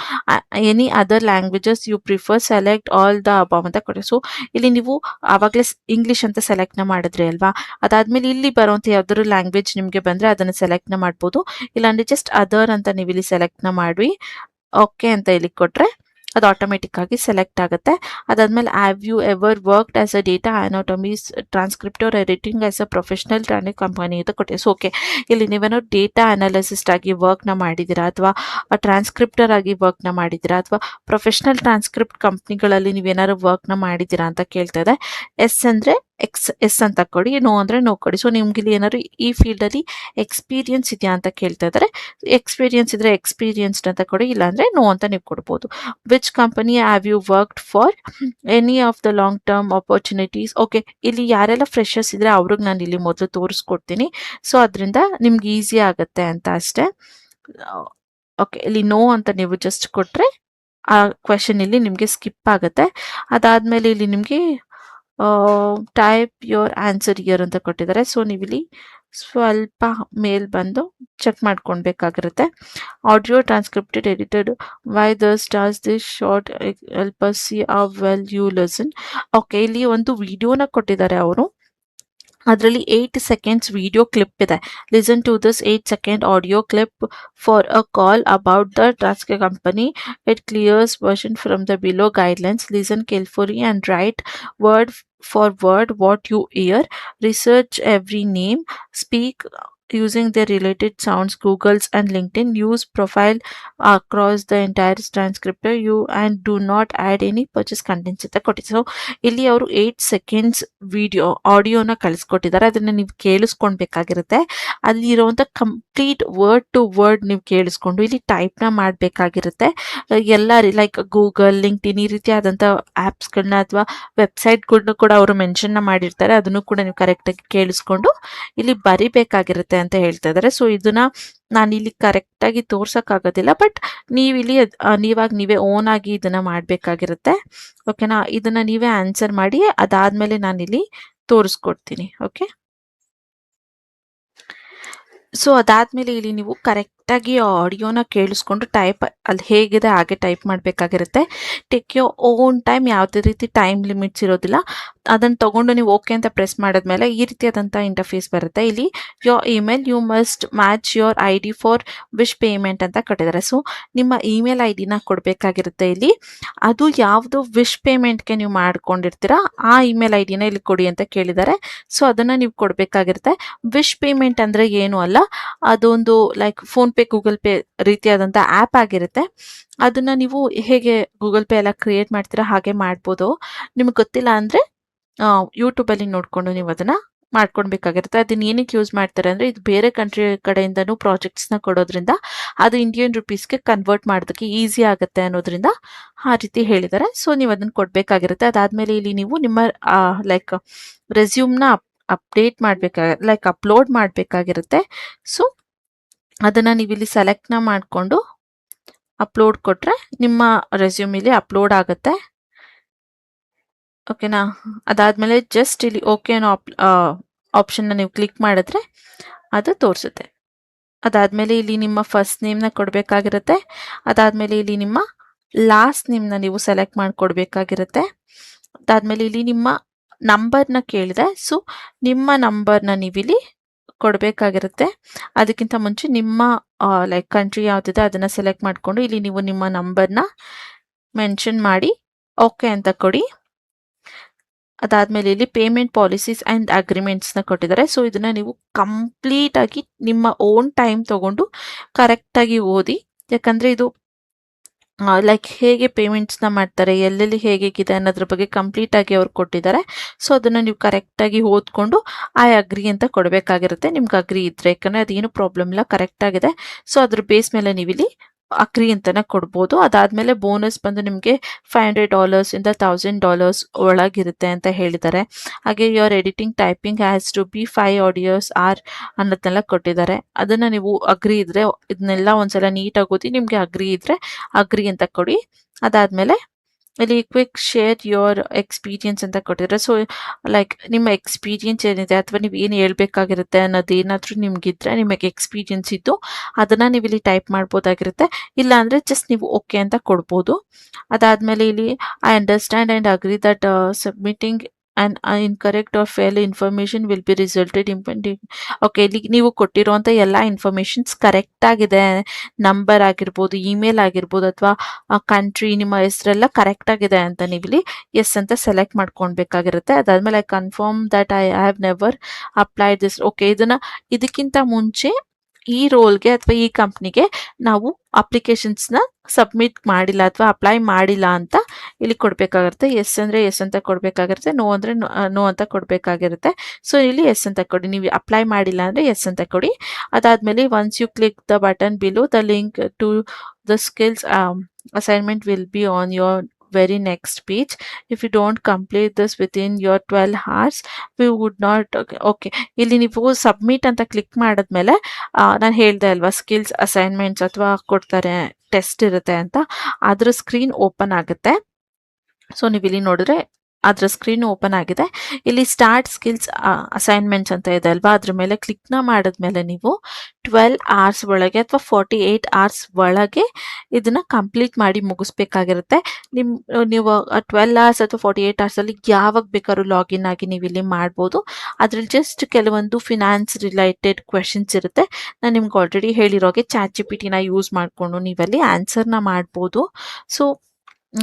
Any other languages you prefer, select all the above ಅಂತ ಕೊಡಿ. ಸೊ ಇಲ್ಲಿ ನೀವು ಆವಾಗಲೇ ಇಂಗ್ಲೀಷ್ ಅಂತ ಸೆಲೆಕ್ಟ್ನ ಮಾಡಿದ್ರಿ ಅಲ್ವಾ, ಅದಾದಮೇಲೆ ಇಲ್ಲಿ ಬರುವಂಥ ಯಾವ್ದಾದ್ರು ಲ್ಯಾಂಗ್ವೇಜ್ ನಿಮಗೆ ಬಂದರೆ ಅದನ್ನು ಸೆಲೆಕ್ಟ್ನ ಮಾಡ್ಬೋದು. ಇಲ್ಲಾಂದರೆ ಜಸ್ಟ್ ಅದರ್ ಅಂತ ನೀವು ಇಲ್ಲಿ ಸೆಲೆಕ್ಟ್ನ ಮಾಡಿ ಓಕೆ ಅಂತ ಇಲ್ಲಿ ಕೊಟ್ಟರೆ ಅದು ಆಟೋಮೆಟಿಕ್ ಆಗಿ ಸೆಲೆಕ್ಟ್ ಆಗುತ್ತೆ. ಅದಾದಮೇಲೆ have you ever worked as a data annotator transcriptor editing as a professional ಟ್ರಾನಿಕ್ ಕಂಪನಿ ಅಂತ ಕೊಟ್ಟಿದೆ. ಸೊ ಓಕೆ, ಇಲ್ಲಿ ನೀವೇನೋ ಡೇಟಾ ಅನಾಲಿಸಿಸ್ಟ್ ಆಗಿ ವರ್ಕ್ನ ಮಾಡಿದ್ದೀರಾ, ಅಥವಾ ಟ್ರಾನ್ಸ್ಕ್ರಿಪ್ಟರ್ ಆಗಿ ವರ್ಕ್ನ ಮಾಡಿದ್ದೀರಾ, ಅಥವಾ ಪ್ರೊಫೆಷನಲ್ ಟ್ರಾನ್ಸ್ಕ್ರಿಪ್ಟ್ ಕಂಪ್ನಿಗಳಲ್ಲಿ ನೀವೇನಾದ್ರು ವರ್ಕ್ನ ಮಾಡಿದ್ದೀರಾ ಅಂತ ಕೇಳ್ತಾ ಇದೆ. ಎಸ್ ಅಂದರೆ ಎಸ್ ಅಂತ ಕೊಡಿ, ನೋ ಅಂದರೆ ನೋ ಕೊಡಿ. ಸೊ ನಿಮ್ಗೆ ಇಲ್ಲಿ ಏನಾದ್ರು ಈ ಫೀಲ್ಡಲ್ಲಿ ಎಕ್ಸ್ಪೀರಿಯನ್ಸ್ ಇದೆಯಾ ಅಂತ ಕೇಳ್ತಾ ಇದ್ದಾರೆ. ಎಕ್ಸ್ಪೀರಿಯನ್ಸ್ ಇದ್ರೆ ಎಕ್ಸ್ಪೀರಿಯನ್ಸ್ಡ್ ಅಂತ ಕೊಡಿ, ಇಲ್ಲಾಂದ್ರೆ ನೋ ಅಂತ ನೀವು ಕೊಡ್ಬೋದು. Which company have you worked for, any of the long term opportunities. Okay, ಇಲ್ಲಿ ಯಾರೆಲ್ಲ ಫ್ರೆಶರ್ಸ್ ಇದ್ರೆ ಅವ್ರಿಗೆ ನಾನು ಇಲ್ಲಿ ಮೊದಲು ತೋರಿಸ್ಕೊಡ್ತೀನಿ. ಸೊ ಅದರಿಂದ ನಿಮ್ಗೆ ಈಸಿ ಆಗುತ್ತೆ ಅಂತ ಅಷ್ಟೇ. ಓಕೆ, ಇಲ್ಲಿ ನೋ ಅಂತ ನೀವು ಜಸ್ಟ್ ಕೊಟ್ರೆ ಆ ಕ್ವೆಶನ್ ಇಲ್ಲಿ ನಿಮಗೆ ಸ್ಕಿಪ್ ಆಗುತ್ತೆ. ಅದಾದ್ಮೇಲೆ ಇಲ್ಲಿ ನಿಮಗೆ ಟೈಪ್ ಯೋರ್ ಆನ್ಸರ್ ಇಯರ್ ಅಂತ ಕೊಟ್ಟಿದ್ದಾರೆ. ಸೊ ನೀವಿಲ್ಲಿ ಸ್ವಲ್ಪ ಮೇಲ್ ಬಂದು ಚೆಕ್ ಮಾಡ್ಕೊಳ್ಬೇಕಾಗಿರುತ್ತೆ. Audio transcripted edited, why does this short help us see how well you listen. Okay, ಇಲ್ಲಿ ಒಂದು ವಿಡಿಯೋನ ಕೊಟ್ಟಿದ್ದಾರೆ ಅವರು. ಅದರಲ್ಲಿ 8 seconds ವಿಡಿಯೋ ಕ್ಲಿಪ್ ಇದೆ. Listen to this 8 second audio clip for a call about the ಟ್ರಾನ್ಸ್ಕ್ company. It clears version from the below guidelines. Listen carefully and write word for word what you hear. Research every name. Speak using their related sounds. Google's and LinkedIn. Use profile across the entire transcriptor. You and do not add any purchase contents ಅಂತ ಕೊಟ್ಟಿದ್ದಾರೆ. ಸೊ ಇಲ್ಲಿ ಅವರು 8 seconds ವಿಡಿಯೋ ಆಡಿಯೋನ ಕಳಿಸ್ಕೊಟ್ಟಿದ್ದಾರೆ. ಅದನ್ನ ನೀವು ಕೇಳಿಸ್ಕೊಳ್ಬೇಕಾಗಿರುತ್ತೆ. ಅಲ್ಲಿರುವಂತ ಕಂಪ್ಲೀಟ್ ವರ್ಡ್ ಟು ವರ್ಡ್ ನೀವು ಕೇಳಿಸ್ಕೊಂಡು ಇಲ್ಲಿ ಟೈಪ್ನ ಮಾಡಬೇಕಾಗಿರುತ್ತೆ. ಎಲ್ಲ ಲೈಕ್ ಗೂಗಲ್, ಲಿಂಕ್ಡ್ಇನ್ ಈ ರೀತಿಯಾದಂಥ ಆ್ಯಪ್ಸ್ಗಳನ್ನ ಅಥವಾ ವೆಬ್ಸೈಟ್ಗಳನ್ನ ಕೂಡ ಅವರು ಮೆನ್ಷನ್ನ ಮಾಡಿರ್ತಾರೆ. ಅದನ್ನು ಕೂಡ ನೀವು ಕರೆಕ್ಟಾಗಿ ಕೇಳಿಸ್ಕೊಂಡು ಇಲ್ಲಿ ಬರಿಬೇಕಾಗಿರುತ್ತೆ ಅಂತ ಹೇಳ್ತಾ ಇದ್ದಾರೆ. ಸೊ ಇದನ್ನ ನಾನು ಇಲ್ಲಿ ಕರೆಕ್ಟಾಗಿ ತೋರ್ಸೋಕ್ಕಾಗೋದಿಲ್ಲ, ಬಟ್ ನೀವಿಲ್ಲಿ ನೀವೇ ಓನ್ ಆಗಿ ಇದನ್ನ ಮಾಡಬೇಕಾಗಿರುತ್ತೆ. ಓಕೆನಾ, ಇದನ್ನ ನೀವೇ ಆನ್ಸರ್ ಮಾಡಿ ಅದಾದ್ಮೇಲೆ ನಾನಿಲ್ಲಿ ತೋರಿಸ್ಕೊಡ್ತೀನಿ. ಓಕೆ, ಸೊ ಅದಾದ್ಮೇಲೆ ಇಲ್ಲಿ ನೀವು ಕರೆಕ್ಟಾಗಿ ಆಡಿಯೋನ ಕೇಳಿಸ್ಕೊಂಡು ಟೈಪ್ ಅಲ್ಲಿ ಹೇಗಿದೆ ಹಾಗೆ ಟೈಪ್ ಮಾಡಬೇಕಾಗಿರುತ್ತೆ. Take your own time. ಯಾವುದೇ ರೀತಿ ಟೈಮ್ ಲಿಮಿಟ್ಸ್ ಇರೋದಿಲ್ಲ. ಅದನ್ನು ತಗೊಂಡು ನೀವು ಓಕೆ ಅಂತ ಪ್ರೆಸ್ ಮಾಡಿದ್ಮೇಲೆ ಈ ರೀತಿಯಾದಂಥ ಇಂಟರ್ಫೇಸ್ ಬರುತ್ತೆ. ಇಲ್ಲಿ your email you must match your ID for wish payment ಅಂತ ಕೊಟ್ಟಿದ್ದಾರೆ. ಸೊ ನಿಮ್ಮ ಇಮೇಲ್ ID ನ ಕೊಡಬೇಕಾಗಿರುತ್ತೆ. ಇಲ್ಲಿ ಅದು ಯಾವುದು ವಿಶ್ ಪೇಮೆಂಟ್ಗೆ ನೀವು ಮಾಡ್ಕೊಂಡಿರ್ತೀರಾ ಆ ಇಮೇಲ್ ID ನ ಇಲ್ಲಿ ಕೊಡಿ ಅಂತ ಕೇಳಿದ್ದಾರೆ. ಸೊ ಅದನ್ನು ನೀವು ಕೊಡಬೇಕಾಗಿರುತ್ತೆ. ವಿಶ್ ಪೇಮೆಂಟ್ ಅಂದರೆ ಏನು ಅಲ್ಲ, ಅದೊಂದು like phone pay, Google pay ರೀತಿಯಾದಂಥ ಆ್ಯಪ್ ಆಗಿರುತ್ತೆ. ಅದನ್ನ ನೀವು ಹೇಗೆ ಗೂಗಲ್ ಪೇ ಎಲ್ಲ ಕ್ರಿಯೇಟ್ ಮಾಡ್ತೀರಾ ಹಾಗೆ ಮಾಡ್ಬೋದು. ನಿಮ್ಗೆ ಗೊತ್ತಿಲ್ಲ ಅಂದರೆ ಯೂಟ್ಯೂಬಲ್ಲಿ ನೋಡಿಕೊಂಡು ನೀವು ಅದನ್ನು ಮಾಡ್ಕೊಳ್ಬೇಕಾಗಿರುತ್ತೆ. ಅದನ್ನ ಏನಕ್ಕೆ ಯೂಸ್ ಮಾಡ್ತಾರೆ ಅಂದರೆ ಇದು ಬೇರೆ ಕಂಟ್ರಿ ಕಡೆಯಿಂದನೂ ಪ್ರಾಜೆಕ್ಟ್ಸ್ನ ಕೊಡೋದ್ರಿಂದ ಅದು ಇಂಡಿಯನ್ ರುಪೀಸ್ಗೆ ಕನ್ವರ್ಟ್ ಮಾಡೋದಕ್ಕೆ ಈಸಿ ಆಗುತ್ತೆ ಅನ್ನೋದ್ರಿಂದ ಆ ರೀತಿ ಹೇಳಿದ್ದಾರೆ. ಸೊ ನೀವು ಅದನ್ನು ಕೊಡಬೇಕಾಗಿರುತ್ತೆ. ಅದಾದಮೇಲೆ ಇಲ್ಲಿ ನೀವು ನಿಮ್ಮ ಲೈಕ್ ರೆಸ್ಯೂಮ್ನ ಅಪ್ಡೇಟ್ ಲೈಕ್ ಅಪ್ಲೋಡ್ ಮಾಡಬೇಕಾಗಿರುತ್ತೆ. ಸೊ ಅದನ್ನು ನೀವು ಇಲ್ಲಿ ಸೆಲೆಕ್ಟ್ನ ಮಾಡಿಕೊಂಡು ಅಪ್ಲೋಡ್ ಕೊಟ್ಟರೆ ನಿಮ್ಮ ರೆಸ್ಯೂಮ್ ಇಲ್ಲಿ ಅಪ್ಲೋಡ್ ಆಗುತ್ತೆ. ಓಕೆನಾ, ಅದಾದಮೇಲೆ ಜಸ್ಟ್ ಇಲ್ಲಿ ಓಕೆ ಅನ್ನೋ ಆಪ್ಷನ್ನ ನೀವು ಕ್ಲಿಕ್ ಮಾಡಿದ್ರೆ ಅದು ತೋರಿಸುತ್ತೆ. ಅದಾದಮೇಲೆ ಇಲ್ಲಿ ನಿಮ್ಮ ಫಸ್ಟ್ ನೇಮ್ನ ಕೊಡಬೇಕಾಗಿರುತ್ತೆ. ಅದಾದಮೇಲೆ ಇಲ್ಲಿ ನಿಮ್ಮ ಲಾಸ್ಟ್ ನೇಮ್ನ ನೀವು ಸೆಲೆಕ್ಟ್ ಮಾಡಿಕೊಡ್ಬೇಕಾಗಿರುತ್ತೆ. ಅದಾದಮೇಲೆ ಇಲ್ಲಿ ನಿಮ್ಮ ನಂಬರ್ನ ಕೇಳಿದೆ. ಸೊ ನಿಮ್ಮ ನಂಬರ್ನ ನೀವಿಲ್ಲಿ ಕೊಡಬೇಕಾಗಿರುತ್ತೆ. ಅದಕ್ಕಿಂತ ಮುಂಚೆ ನಿಮ್ಮ ಲೈಕ್ ಕಂಟ್ರಿ ಯಾವುದಿದೆ ಅದನ್ನು ಸೆಲೆಕ್ಟ್ ಮಾಡಿಕೊಂಡು ಇಲ್ಲಿ ನೀವು ನಿಮ್ಮ ನಂಬರ್ನ ಮೆನ್ಷನ್ ಮಾಡಿ ಓಕೆ ಅಂತ ಕೊಡಿ. ಅದಾದಮೇಲೆ ಇಲ್ಲಿ ಪೇಮೆಂಟ್ ಪಾಲಿಸೀಸ್ ಆ್ಯಂಡ್ ಅಗ್ರಿಮೆಂಟ್ಸ್ನ ಕೊಟ್ಟಿದ್ದಾರೆ. ಸೊ ಇದನ್ನು ನೀವು ಕಂಪ್ಲೀಟಾಗಿ ನಿಮ್ಮ ಓನ್ ಟೈಮ್ ತೊಗೊಂಡು ಕರೆಕ್ಟಾಗಿ ಓದಿ. ಯಾಕಂದರೆ ಇದು ಲೈಕ್ ಹೇಗೆ ಪೇಮೆಂಟ್ಸ್ನ ಮಾಡ್ತಾರೆ, ಎಲ್ಲೆಲ್ಲಿ ಹೇಗಿದೆ ಅನ್ನೋದ್ರ ಬಗ್ಗೆ ಕಂಪ್ಲೀಟಾಗಿ ಅವ್ರು ಕೊಟ್ಟಿದ್ದಾರೆ. ಸೊ ಅದನ್ನು ನೀವು ಕರೆಕ್ಟಾಗಿ ಓದ್ಕೊಂಡು ಐ ಅಗ್ರಿ ಅಂತ ಕೊಡಬೇಕಾಗಿರುತ್ತೆ. ನಿಮ್ಗೆ ಅಗ್ರಿ ಇದ್ದರೆ, ಯಾಕಂದರೆ ಅದೇನು ಪ್ರಾಬ್ಲಮ್ ಇಲ್ಲ, ಕರೆಕ್ಟಾಗಿದೆ. ಸೊ ಅದ್ರ ಬೇಸ್ ಮೇಲೆ ನೀವಿಲ್ಲಿ ಅಗ್ರಿ ಅಂತಲೇ ಕೊಡ್ಬೋದು. ಅದಾದಮೇಲೆ ಬೋನಸ್ ಬಂದು ನಿಮಗೆ $500 ಇಂದ $1000 ಒಳಗಿರುತ್ತೆ ಅಂತ ಹೇಳಿದ್ದಾರೆ. ಹಾಗೆ your editing typing has to be 5 audios are ಅನ್ನೋದನ್ನೆಲ್ಲ ಕೊಟ್ಟಿದ್ದಾರೆ. ಅದನ್ನು ನೀವು ಅಗ್ರಿ ಇದ್ದರೆ ಇದನ್ನೆಲ್ಲ ಒಂದ್ಸಲ ನೀಟಾಗಿ ಓದಿ, ನಿಮಗೆ ಅಗ್ರಿ ಇದ್ದರೆ ಅಗ್ರಿ ಅಂತ ಕೊಡಿ. ಅದಾದಮೇಲೆ ಇಲ್ಲಿ ಕ್ವಿಕ್ ಶೇರ್ ಯುವರ್ ಎಕ್ಸ್ಪೀರಿಯನ್ಸ್ ಅಂತ ಕೊಟ್ಟಿದ್ದಾರೆ. ಸೊ ಲೈಕ್ ನಿಮ್ಮ ಎಕ್ಸ್ಪೀರಿಯನ್ಸ್ ಏನಿದೆ ಅಥವಾ ನೀವು ಏನು ಹೇಳ್ಬೇಕಾಗಿರುತ್ತೆ ಅನ್ನೋದು ಏನಾದರೂ ನಿಮಗಿದ್ರೆ, ನಿಮಗೆ ಎಕ್ಸ್ಪೀರಿಯನ್ಸ್ ಇದ್ದು ಅದನ್ನು ನೀವು ಇಲ್ಲಿ ಟೈಪ್ ಮಾಡ್ಬೋದಾಗಿರುತ್ತೆ. ಇಲ್ಲ ಅಂದರೆ ಜಸ್ಟ್ ನೀವು ಓಕೆ ಅಂತ ಕೊಡ್ಬೋದು. ಅದಾದಮೇಲೆ ಇಲ್ಲಿ I understand and agree that submitting and incorrect or fail information will be resulted impending. Okay, ಇಲ್ಲಿ ನೀವು ಕೊಟ್ಟಿರುವಂಥ ಎಲ್ಲ ಇನ್ಫಾರ್ಮೇಷನ್ಸ್ ಕರೆಕ್ಟ್ ಆಗಿದೆ. ನಂಬರ್ ಆಗಿರ್ಬೋದು, ಇಮೇಲ್ ಆಗಿರ್ಬೋದು, ಅಥವಾ ಕಂಟ್ರಿ, ನಿಮ್ಮ ಹೆಸರೆಲ್ಲ ಕರೆಕ್ಟ್ ಆಗಿದೆ ಅಂತ ನೀವಿಲ್ಲಿ ಎಸ್ ಅಂತ ಸೆಲೆಕ್ಟ್ ಮಾಡ್ಕೊಳ್ಬೇಕಾಗಿರುತ್ತೆ. ಅದಾದಮೇಲೆ I confirm that I have never applied this. Okay, ಇದಕ್ಕಿಂತ ಮುಂಚೆ ಈ ರೋಲ್ಗೆ ಅಥವಾ ಈ ಕಂಪ್ನಿಗೆ ನಾವು ಅಪ್ಲಿಕೇಶನ್ಸ್ನ ಸಬ್ಮಿಟ್ ಮಾಡಿಲ್ಲ ಅಥವಾ ಅಪ್ಲೈ ಮಾಡಿಲ್ಲ ಅಂತ ಇಲ್ಲಿ ಕೊಡಬೇಕಾಗಿರುತ್ತೆ. ಎಸ್ ಅಂದರೆ ಎಸ್ ಅಂತ ಕೊಡಬೇಕಾಗಿರುತ್ತೆ, ನೋ ಅಂದರೆ ನೋ ಅಂತ ಕೊಡಬೇಕಾಗಿರುತ್ತೆ. ಸೊ ಇಲ್ಲಿ ಎಸ್ ಅಂತ ಕೊಡಿ. ನೀವು ಅಪ್ಲೈ ಮಾಡಿಲ್ಲ ಅಂದರೆ ಎಸ್ ಅಂತ ಕೊಡಿ. ಅದಾದಮೇಲೆ once you click the button below the link to the skills assignment will be on your very next page. If you don't complete this within your 12 hours we would not. Okay, ಇಲ್ಲಿ ನೀವು ಸಬ್ಮಿಟ್ ಅಂತ ಕ್ಲಿಕ್ ಮಾಡಿದ್ಮೇಲೆ ನಾನು ಹೇಳ್ದೆ ಅಲ್ವಾ ಸ್ಕಿಲ್ಸ್ ಅಸೈನ್ಮೆಂಟ್ಸ್ ಅಥವಾ ಕೊಡ್ತಾರೆ ಟೆಸ್ಟ್ ಇರುತ್ತೆ ಅಂತ, ಅದ್ರ ಸ್ಕ್ರೀನ್ ಓಪನ್ ಆಗುತ್ತೆ. ಸೊ ನೀವು ಇಲ್ಲಿ ನೋಡಿದ್ರೆ ಅದರ ಸ್ಕ್ರೀನ್ ಓಪನ್ ಆಗಿದೆ. ಇಲ್ಲಿ ಸ್ಟಾರ್ಟ್ ಸ್ಕಿಲ್ಸ್ ಅಸೈನ್ಮೆಂಟ್ಸ್ ಅಂತ ಇದೆ ಅಲ್ವಾ, ಅದ್ರ ಮೇಲೆ ಕ್ಲಿಕ್ನ ಮಾಡಿದ್ಮೇಲೆ ನೀವು 12 hours ಒಳಗೆ ಅಥವಾ 48 hours ಒಳಗೆ ಇದನ್ನ ಕಂಪ್ಲೀಟ್ ಮಾಡಿ ಮುಗಿಸ್ಬೇಕಾಗಿರುತ್ತೆ. ನೀವು 12 hours ಅಥವಾ 48 hours ಅಲ್ಲಿ ಯಾವಾಗ ಬೇಕಾದ್ರೂ ಲಾಗಿನ್ ಆಗಿ ನೀವು ಇಲ್ಲಿ ಮಾಡ್ಬೋದು. ಅದ್ರಲ್ಲಿ ಜಸ್ಟ್ ಕೆಲವೊಂದು ಫಿನಾನ್ಸ್ ರಿಲೇಟೆಡ್ ಕ್ವೆಶನ್ಸ್ ಇರುತ್ತೆ. ನಾನು ನಿಮ್ಗೆ ಆಲ್ರೆಡಿ ಹೇಳಿರೋಗೆ ChatGPT ಯೂಸ್ ಮಾಡಿಕೊಂಡು ನೀವಲ್ಲಿ ಆನ್ಸರ್ನ ಮಾಡ್ಬೋದು. ಸೊ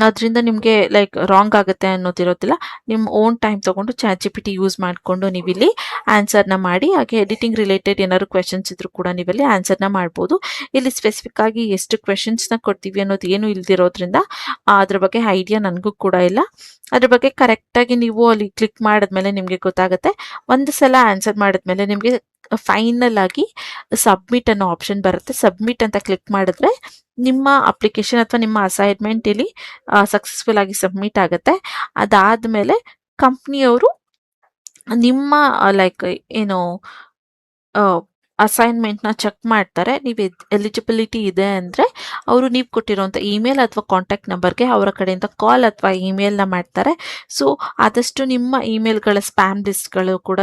ಅದರಿಂದ ನಿಮಗೆ ಲೈಕ್ ರಾಂಗ್ ಆಗುತ್ತೆ ಅನ್ನೋದಿರೋದಿಲ್ಲ. ನಿಮ್ಮ ಓನ್ ಟೈಮ್ ತೊಗೊಂಡು ChatGPT ಯೂಸ್ ಮಾಡಿಕೊಂಡು ನೀವಿಲ್ಲಿ ಆನ್ಸರ್ನ ಮಾಡಿ, ಹಾಗೆ ಎಡಿಟಿಂಗ್ ರಿಲೇಟೆಡ್ ಏನಾದ್ರು ಕ್ವೆಶನ್ಸ್ ಇದ್ರೂ ಕೂಡ ನೀವಲ್ಲಿ ಆನ್ಸರ್ನ ಮಾಡ್ಬೋದು. ಇಲ್ಲಿ ಸ್ಪೆಸಿಫಿಕ್ ಆಗಿ ಎಷ್ಟು ಕ್ವೆಶನ್ಸ್ನ ಕೊಡ್ತೀವಿ ಅನ್ನೋದು ಏನು ಇಲ್ದಿರೋದ್ರಿಂದ ಅದ್ರ ಬಗ್ಗೆ ಐಡಿಯಾ ನನಗೂ ಕೂಡ ಇಲ್ಲ. ಅದ್ರ ಬಗ್ಗೆ ಕರೆಕ್ಟಾಗಿ ನೀವು ಅಲ್ಲಿ ಕ್ಲಿಕ್ ಮಾಡಿದ್ಮೇಲೆ ನಿಮಗೆ ಗೊತ್ತಾಗುತ್ತೆ. ಒಂದು ಸಲ ಆನ್ಸರ್ ಮಾಡಿದ್ಮೇಲೆ ನಿಮಗೆ ಫೈನಲ್ ಆಗಿ ಸಬ್ಮಿಟ್ ಅನ್ನೋ ಆಪ್ಷನ್ ಬರುತ್ತೆ. ಸಬ್ಮಿಟ್ ಅಂತ ಕ್ಲಿಕ್ ಮಾಡಿದ್ರೆ ನಿಮ್ಮ ಅಪ್ಲಿಕೇಶನ್ ಅಥವಾ ನಿಮ್ಮ ಅಸೈನ್ಮೆಂಟ್ ಇಲ್ಲಿ ಸಕ್ಸಸ್ಫುಲ್ ಆಗಿ ಸಬ್ಮಿಟ್ ಆಗುತ್ತೆ. ಅದಾದಮೇಲೆ ಕಂಪ್ನಿಯವರು ನಿಮ್ಮ ಲೈಕ್ ಏನು ಅಸೈನ್ಮೆಂಟ್ನ ಚೆಕ್ ಮಾಡ್ತಾರೆ. ನೀವು ಎಲಿಜಿಬಿಲಿಟಿ ಇದೆ ಅಂದರೆ ಅವರು ನೀವು ಕೊಟ್ಟಿರೋಂಥ ಇಮೇಲ್ ಅಥವಾ ಕಾಂಟ್ಯಾಕ್ಟ್ ನಂಬರ್ಗೆ ಅವರ ಕಡೆಯಿಂದ ಕಾಲ್ ಅಥವಾ ಇಮೇಲ್ನ ಮಾಡ್ತಾರೆ. ಸೊ ಆದಷ್ಟು ನಿಮ್ಮ ಇಮೇಲ್ಗಳ ಸ್ಪ್ಯಾಮ್ ಲಿಸ್ಟ್ಗಳು ಕೂಡ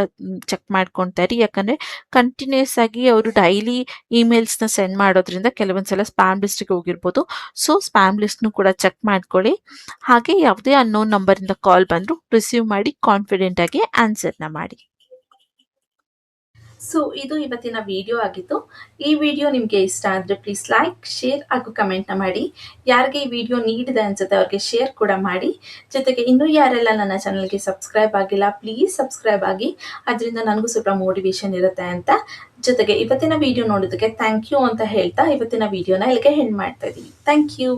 ಚೆಕ್ ಮಾಡ್ಕೊತಾರೆ. ಯಾಕಂದರೆ ಕಂಟಿನ್ಯೂಸ್ ಆಗಿ ಅವರು ಡೈಲಿ ಇಮೇಲ್ಸ್ನ ಸೆಂಡ್ ಮಾಡೋದ್ರಿಂದ ಕೆಲವೊಂದು ಸಲ ಸ್ಪ್ಯಾಮ್ ಲಿಸ್ಟಿಗೆ ಹೋಗಿರ್ಬೋದು. ಸೊ ಸ್ಪ್ಯಾಮ್ ಲಿಸ್ಟ್ನು ಕೂಡ ಚೆಕ್ ಮಾಡ್ಕೊಳ್ಳಿ. ಹಾಗೆ ಯಾವುದೇ ಅನ್ನೋನ್ ನಂಬರಿಂದ ಕಾಲ್ ಬಂದರೂ ರಿಸೀವ್ ಮಾಡಿ ಕಾನ್ಫಿಡೆಂಟ್ ಆಗಿ ಆನ್ಸರ್ನ ಮಾಡಿ. ಸೊ ಇದು ಇವತ್ತಿನ ವಿಡಿಯೋ ಆಗಿತ್ತು. ಈ ವಿಡಿಯೋ ನಿಮಗೆ ಇಷ್ಟ ಆದರೆ ಪ್ಲೀಸ್ ಲೈಕ್, ಶೇರ್ ಹಾಗೂ ಕಮೆಂಟ್ನ ಮಾಡಿ. ಯಾರಿಗೆ ಈ ವಿಡಿಯೋ ನೀಡಿದೆ ಅನ್ಸುತ್ತೆ ಅವ್ರಿಗೆ ಶೇರ್ ಕೂಡ ಮಾಡಿ. ಜೊತೆಗೆ ಇನ್ನೂ ಯಾರೆಲ್ಲ ನನ್ನ ಚಾನಲ್ಗೆ ಸಬ್ಸ್ಕ್ರೈಬ್ ಆಗಿಲ್ಲ ಪ್ಲೀಸ್ ಸಬ್ಸ್ಕ್ರೈಬ್ ಆಗಿ, ಅದರಿಂದ ನನಗೂ ಸ್ವಲ್ಪ ಮೋಟಿವೇಶನ್ ಇರುತ್ತೆ ಅಂತ. ಜೊತೆಗೆ ಇವತ್ತಿನ ವಿಡಿಯೋ ನೋಡೋದಕ್ಕೆ ಥ್ಯಾಂಕ್ ಯು ಅಂತ ಹೇಳ್ತಾ ಇವತ್ತಿನ ವಿಡಿಯೋನ ಇಲ್ಲಿಗೆ ಎಂಡ್ ಮಾಡ್ತಾ ಇದ್ದೀನಿ. Thank you.